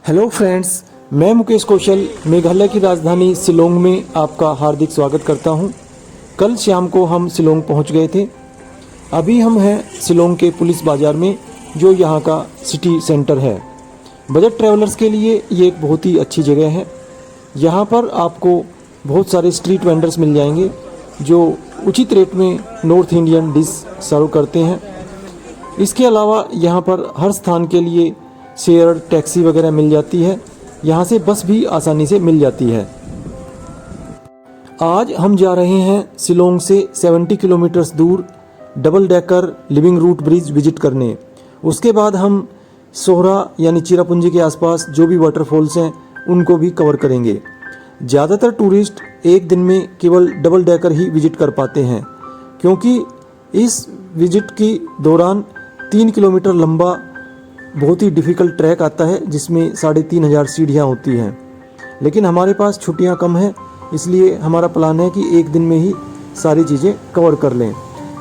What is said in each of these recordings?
Hello friends, मैं मुकेश कौशल मेघालय की राजधानी शिलोंग में आपका हार्दिक स्वागत करता हूं। कल शाम को हम शिलोंग पहुंच गए थे। अभी हम हैं शिलोंग के पुलिस बाज़ार में, जो यहां का सिटी सेंटर है। बजट ट्रैवलर्स के लिए ये एक बहुत ही अच्छी जगह है। यहां पर आपको बहुत सारे स्ट्रीट वेंडर्स मिल जाएंगे जो उचित रेट में नॉर्थ इंडियन डिश सर्व करते हैं। इसके अलावा यहाँ पर हर स्थान के लिए शेयर टैक्सी वगैरह मिल जाती है। यहाँ से बस भी आसानी से मिल जाती है। आज हम जा रहे हैं शिलोंग से 70 किलोमीटर्स दूर double decker living root bridge visit करने। उसके बाद हम सोहरा यानी चिरापुंजी के आसपास जो भी वाटरफॉल्स हैं उनको भी कवर करेंगे। ज़्यादातर टूरिस्ट एक दिन में केवल डबल डेकर ही विजिट कर पाते हैं, क्योंकि इस विजिट के दौरान 3 किलोमीटर लंबा बहुत ही डिफ़िकल्ट ट्रैक आता है, जिसमें 3500 सीढ़ियाँ होती हैं। लेकिन हमारे पास छुट्टियाँ कम हैं, इसलिए हमारा प्लान है कि एक दिन में ही सारी चीज़ें कवर कर लें।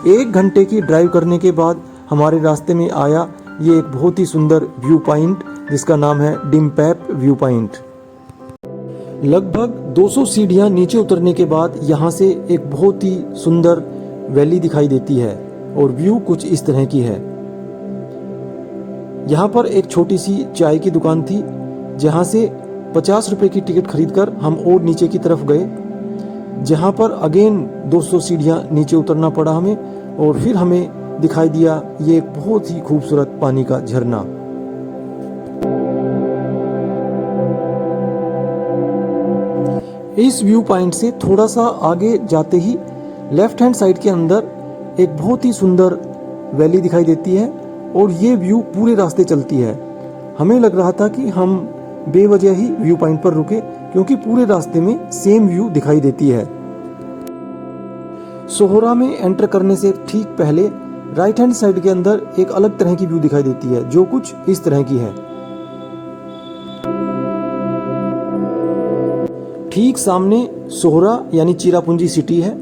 1 घंटे की ड्राइव करने के बाद हमारे रास्ते में आया ये एक बहुत ही सुंदर व्यू पॉइंट, जिसका नाम है डिमपैप व्यू पॉइंट। लगभग 200 सीढ़ियाँ नीचे उतरने के बाद यहाँ से एक बहुत ही सुंदर वैली दिखाई देती है और व्यू कुछ इस तरह की है। यहाँ पर एक छोटी सी चाय की दुकान थी, जहाँ से 50 रुपए की टिकट खरीदकर हम और नीचे की तरफ गए, जहाँ पर अगेन 200 सीढ़ियाँ नीचे उतरना पड़ा हमें, और फिर हमें दिखाई दिया ये एक बहुत ही खूबसूरत पानी का झरना। इस व्यू पॉइंट से थोड़ा सा आगे जाते ही लेफ्ट हैंड साइड के अंदर एक बहुत ही सुंदर वैली दिखाई देती है, और ये व्यू पूरे रास्ते चलती है। हमें लग रहा था कि हम बेवजह ही व्यू पॉइंट पर रुके, क्योंकि पूरे रास्ते में सेम व्यू दिखाई देती है। सोहरा में एंटर करने से ठीक पहले राइट हैंड साइड के अंदर एक अलग तरह की व्यू दिखाई देती है, जो कुछ इस तरह की है। ठीक सामने सोहरा यानी चिरापुंजी सिटी है।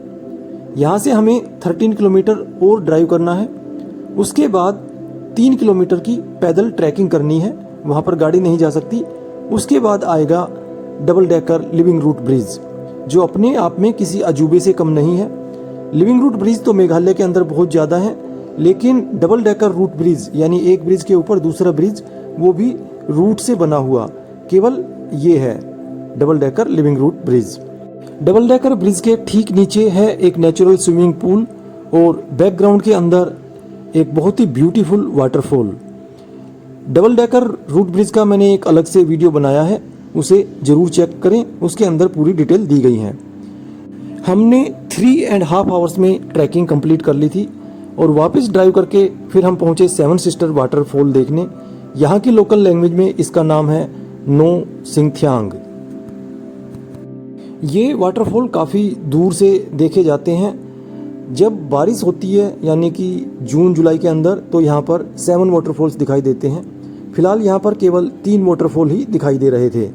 यहाँ से हमें 13 किलोमीटर और ड्राइव करना है। उसके बाद 3 किलोमीटर की पैदल ट्रैकिंग करनी है, वहाँ पर गाड़ी नहीं जा सकती। उसके बाद आएगा double decker living root bridge, जो अपने आप में किसी अजूबे से कम नहीं है। लिविंग रूट ब्रिज तो मेघालय के अंदर बहुत ज़्यादा है, लेकिन डबल डेकर रूट ब्रिज यानी एक ब्रिज के ऊपर दूसरा ब्रिज, वो भी रूट से बना हुआ, केवल ये है double decker living root bridge. Double decker bridge के ठीक नीचे है एक नेचुरल स्विमिंग पूल, और बैकग्राउंड के अंदर एक बहुत ही beautiful waterfall. Double decker root bridge का मैंने एक अलग से वीडियो बनाया है, उसे जरूर चेक करें, उसके अंदर पूरी डिटेल दी गई है। हमने 3.5 आवर्स में ट्रैकिंग कंप्लीट कर ली थी, और वापस ड्राइव करके फिर हम पहुंचे 7 सिस्टर वाटरफॉल देखने। यहाँ की लोकल लैंग्वेज में इसका नाम है नो सिंगथ्यांग। ये वाटरफॉल काफ़ी दूर से देखे जाते हैं। जब बारिश होती है यानी कि जून जुलाई के अंदर, तो यहाँ पर 7 वाटरफॉल्स दिखाई देते हैं। फिलहाल यहाँ पर केवल 3 वाटरफॉल ही दिखाई दे रहे थे।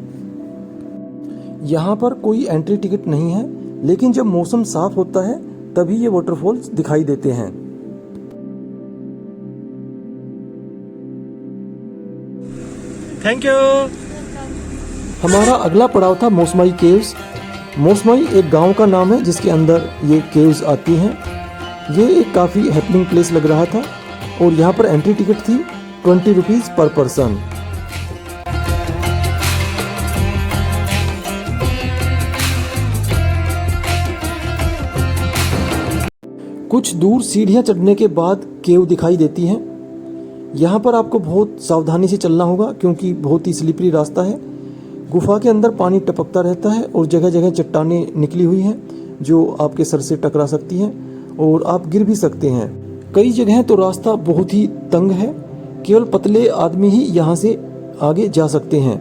यहाँ पर कोई एंट्री टिकट नहीं है, लेकिन जब मौसम साफ होता है तभी ये वाटरफॉल्स दिखाई देते हैं। Thank you. हमारा अगला पड़ाव था मोसमाई केव्स। मोसमाई एक गांव का नाम है, जिसके अंदर ये केव्स आती हैं। ये एक काफ़ी हैपनिंग प्लेस लग रहा था, और यहाँ पर एंट्री टिकट थी 20 रुपीज़ पर पर्सन। कुछ दूर सीढ़ियाँ चढ़ने के बाद केव दिखाई देती हैं। यहाँ पर आपको बहुत सावधानी से चलना होगा, क्योंकि बहुत ही स्लिपरी रास्ता है। गुफा के अंदर पानी टपकता रहता है, और जगह जगह चट्टानें निकली हुई हैं जो आपके सर से टकरा सकती हैं, और आप गिर भी सकते हैं। कई जगह तो रास्ता बहुत ही तंग है, केवल पतले आदमी ही यहाँ से आगे जा सकते हैं।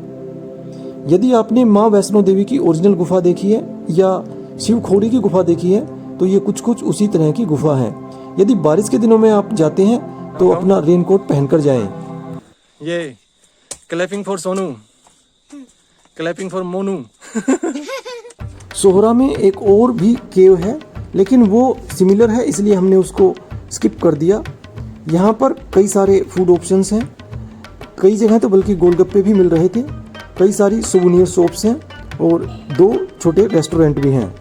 यदि आपने माँ वैष्णो देवी की ओरिजिनल गुफा देखी है या शिव खोड़ी की गुफा देखी है, तो ये कुछ कुछ उसी तरह की गुफा है। यदि बारिश के दिनों में आप जाते हैं तो अपना रेनकोट पहनकर जाएं। ये clapping for Sonu, clapping for Monu. Sohra में एक और भी केव है, लेकिन वो सिमिलर है, इसलिए हमने उसको स्किप कर दिया। यहाँ पर कई सारे फूड ऑप्शंस हैं, कई जगह तो बल्कि गोलगप्पे भी मिल रहे थे। कई सारी सुवेनियर शॉप्स हैं और 2 छोटे रेस्टोरेंट भी हैं।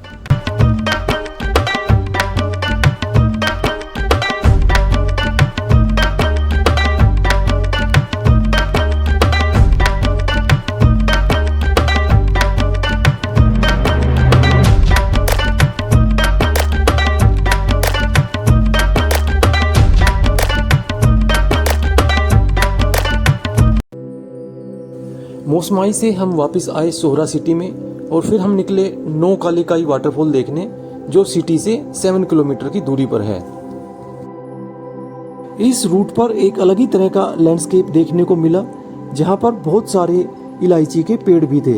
मोसमाई से हम वापस आए सोहरा सिटी में और फिर हम निकले नो कालिकाई वाटरफॉल देखने, जो सिटी से 7 किलोमीटर की दूरी पर है। इस रूट पर एक अलग ही तरह का लैंडस्केप देखने को मिला, जहां पर बहुत सारे इलायची के पेड़ भी थे।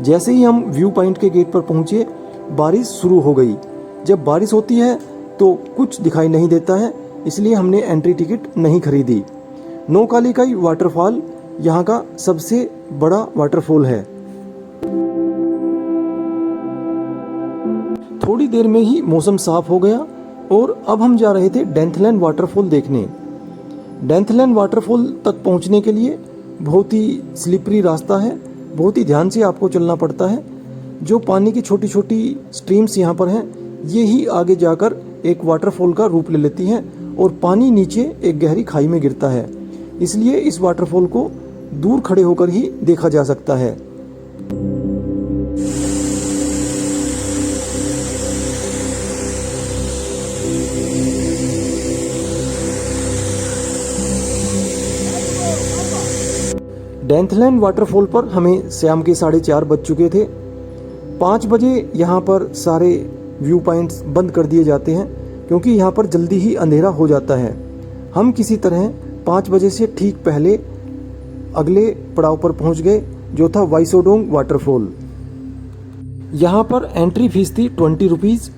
जैसे ही हम व्यू पॉइंट के गेट पर पहुंचे, बारिश शुरू हो गई। जब बारिश होती है तो कुछ दिखाई नहीं देता है, इसलिए हमने एंट्री टिकट नहीं खरीदी। नो कालिकाई वाटरफॉल यहाँ का सबसे बड़ा वाटरफॉल है। थोड़ी देर में ही मौसम साफ हो गया और अब हम जा रहे थे डेंथलैंड वाटरफॉल देखने। डेंथलैंड वाटरफॉल तक पहुंचने के लिए बहुत ही स्लिपरी रास्ता है, बहुत ही ध्यान से आपको चलना पड़ता है। जो पानी की छोटी छोटी स्ट्रीम्स यहाँ पर हैं, ये ही आगे जाकर एक वाटरफॉल का रूप ले लेती हैं और पानी नीचे एक गहरी खाई में गिरता है। इसलिए इस वाटरफॉल को दूर खड़े होकर ही देखा जा सकता है। डेंथलैंड वाटरफॉल पर हमें शाम के 4:30 बज चुके थे। 5 बजे यहाँ पर सारे व्यू पॉइंट्स बंद कर दिए जाते हैं, क्योंकि यहाँ पर जल्दी ही अंधेरा हो जाता है। हम किसी तरह 5 बजे से ठीक पहले अगले पड़ाव पर पहुंच गए, जो था वाइसोडोंग वाटरफॉल। यहाँ पर एंट्री फीस थी 20 रुपीज़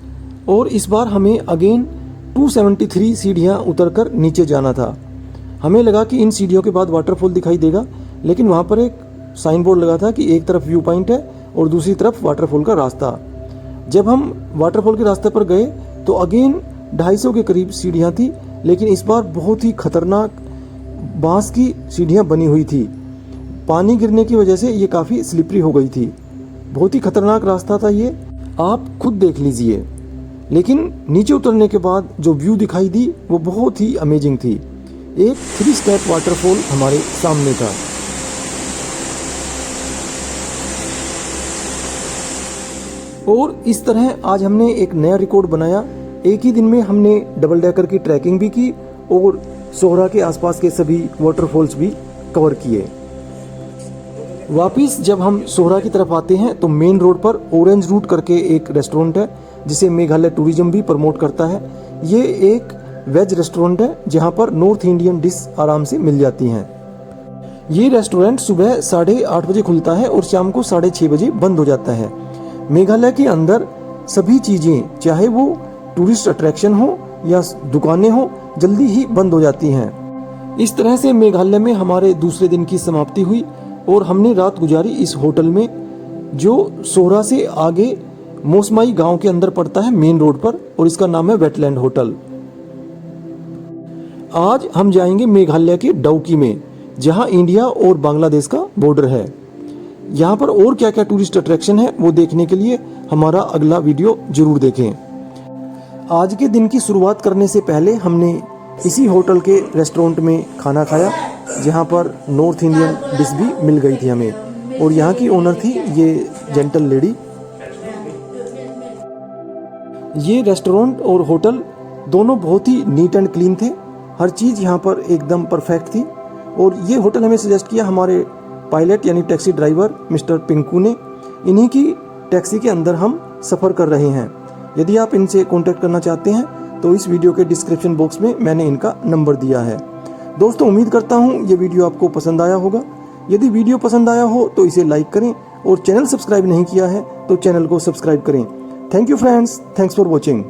और इस बार हमें अगेन 273 सीढ़ियाँ उतरकर नीचे जाना था। हमें लगा कि इन सीढ़ियों के बाद वाटरफॉल दिखाई देगा, लेकिन वहाँ पर एक साइन बोर्ड लगा था कि एक तरफ व्यू पॉइंट है और दूसरी तरफ वाटरफॉल का रास्ता। जब हम वाटरफॉल के रास्ते पर गए तो अगेन 250 के करीब सीढ़ियाँ थी, लेकिन इस बार बहुत ही खतरनाक बांस की सीढ़ियाँ बनी हुई थी। पानी गिरने की वजह से ये काफ़ी स्लिपरी हो गई थी। बहुत ही खतरनाक रास्ता था ये, आप खुद देख लीजिए। लेकिन नीचे उतरने के बाद जो व्यू दिखाई दी वो बहुत ही अमेजिंग थी। एक 3 स्टेप वाटरफॉल हमारे सामने था। और इस तरह आज हमने एक नया रिकॉर्ड बनाया। एक ही दिन में हमने डबल डेकर की ट्रैकिंग भी की और सोहरा के आसपास के सभी वाटरफॉल्स भी कवर किए। वापिस जब हम सोहरा की तरफ आते हैं तो मेन रोड पर ऑरेंज रूट करके एक रेस्टोरेंट है, जिसे मेघालय टूरिज्म भी प्रमोट करता है। ये एक वेज रेस्टोरेंट है, जहां पर नॉर्थ इंडियन डिश आराम से मिल जाती हैं। ये रेस्टोरेंट सुबह 8:30 बजे खुलता है और शाम को 6:30 बजे बंद हो जाता है। मेघालय के अंदर सभी चीज़ें, चाहे वो टूरिस्ट अट्रैक्शन हो या दुकानें हो, जल्दी ही बंद हो जाती हैं। इस तरह से मेघालय में हमारे दूसरे दिन की समाप्ति हुई और हमने रात गुजारी इस होटल में, जो सोहरा से आगे मोसमाई गांव के अंदर पड़ता है मेन रोड पर, और इसका नाम है वेटलैंड होटल। आज हम जाएंगे मेघालय के डाउकी में, जहां इंडिया और बांग्लादेश का बॉर्डर है। यहाँ पर और क्या क्या टूरिस्ट अट्रैक्शन है वो देखने के लिए हमारा अगला वीडियो जरूर देखें। आज के दिन की शुरुआत करने से पहले हमने इसी होटल के रेस्टोरेंट में खाना खाया, जहाँ पर नॉर्थ इंडियन डिश भी मिल गई थी हमें, और यहाँ की ओनर थी ये जेंटल लेडी। ये रेस्टोरेंट और होटल दोनों बहुत ही नीट एंड क्लीन थे। हर चीज़ यहाँ पर एकदम परफेक्ट थी। और ये होटल हमें सजेस्ट किया हमारे पायलट यानी टैक्सी ड्राइवर मिस्टर पिंकू ने। इन्हीं की टैक्सी के अंदर हम सफ़र कर रहे हैं। यदि आप इनसे कांटेक्ट करना चाहते हैं तो इस वीडियो के डिस्क्रिप्शन बॉक्स में मैंने इनका नंबर दिया है। दोस्तों, उम्मीद करता हूँ ये वीडियो आपको पसंद आया होगा। यदि वीडियो पसंद आया हो तो इसे लाइक करें और चैनल सब्सक्राइब नहीं किया है तो चैनल को सब्सक्राइब करें। Thank you friends, thanks for watching.